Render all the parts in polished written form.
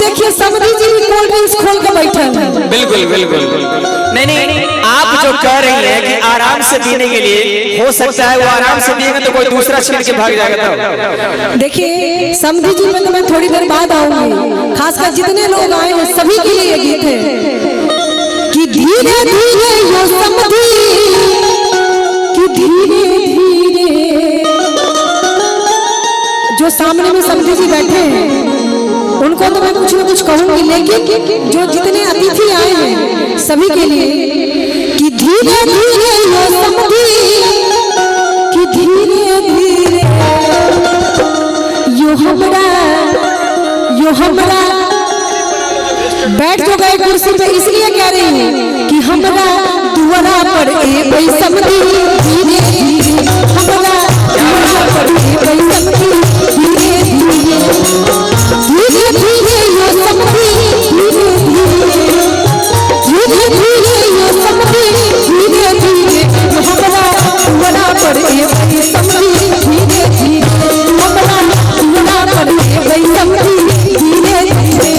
देखिए समधी जी भी कोल्ड ड्रिंक्स खोल के बैठे हैं। बिल्कुल बिल्कुल। नहीं नहीं, आप जो कह रही हैं कि आराम से पीने के लिए, हो सकता है वो आराम से पिएगा तो कोई दूसरा छीन के भाग जाएगा। देखिए समधी जी में तो मैं थोड़ी देर बाद आऊंगी, खासकर जितने लोग आए हैं सभी के लिए गीत है कि धीरे धीरे यो समधी, कि धीरे धीरे। जो सामने में समधी जी बैठे हैं उनको तो मैं कुछ न कुछ कहूंगी, लेकिन जो जितने अतिथि आए हैं सभी के लिए कि धीरे धीरे यो समधी, कि धीरे धीरे यो हमरा बैठ जो गए कुर्सी पे, इसलिए कह रही हूँ कि हमरा दुआरा पर ए भाई समधी, धीरे धीरे हमरा दुआरा पर ए भाई समधी, धीरे धीरे धीरे धीरे यो समधी, धीरे धीरे धीरे धीरे यो समधी, धीरे धीरे हमरा दुआरा पर ए भाई समधी, धीरे धीरे हमरा दुआरा पर ए भाई समधी, धीरे धीरे।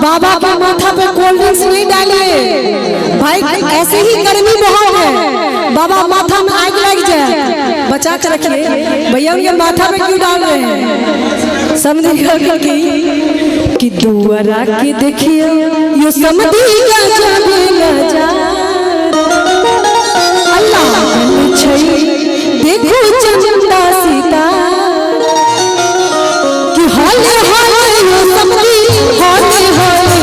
बाबा के माथा पे कोल्ड ड्रिंक्स नहीं डालिए भाई, ऐसे ही गर्मी बहुत है, बाबा माथा में आग लग जाए, बचा कर रखिए भैया। उनके माथा पे क्यों डाल रहे हैं? समझी कि दुआरा के देखिए यो समधी का जा अल्लाह देखो चंदा सीता कि हाले हाले यो समधी, हाले हाले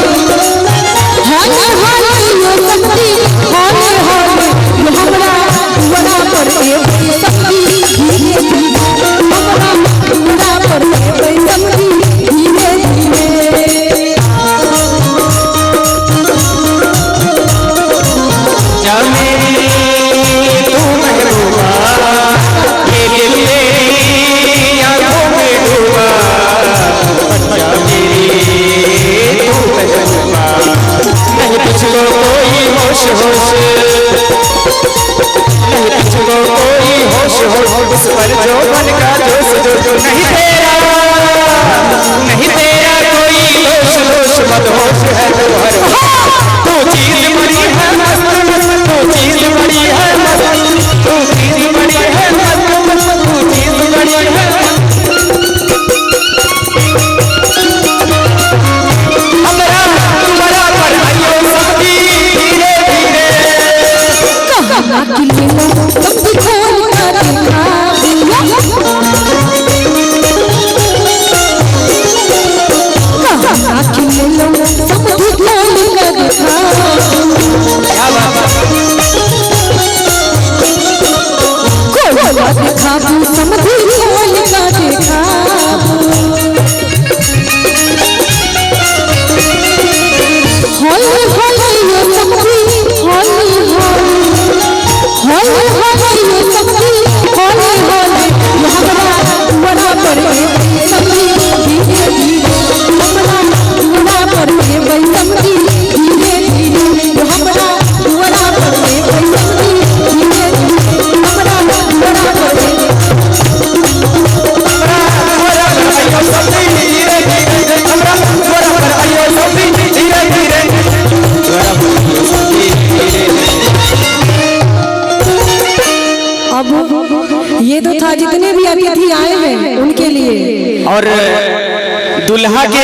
हाले हाले यो समधी, हाले हाले यो हमरा दुआरा पर ए भाई समधी, धीरे धीरे हमरा दुआरा पर ए भाई समधी, धीरे धीरे। ये तो था जितने भी अतिथि आए हैं उनके लिए। और दुल्हा के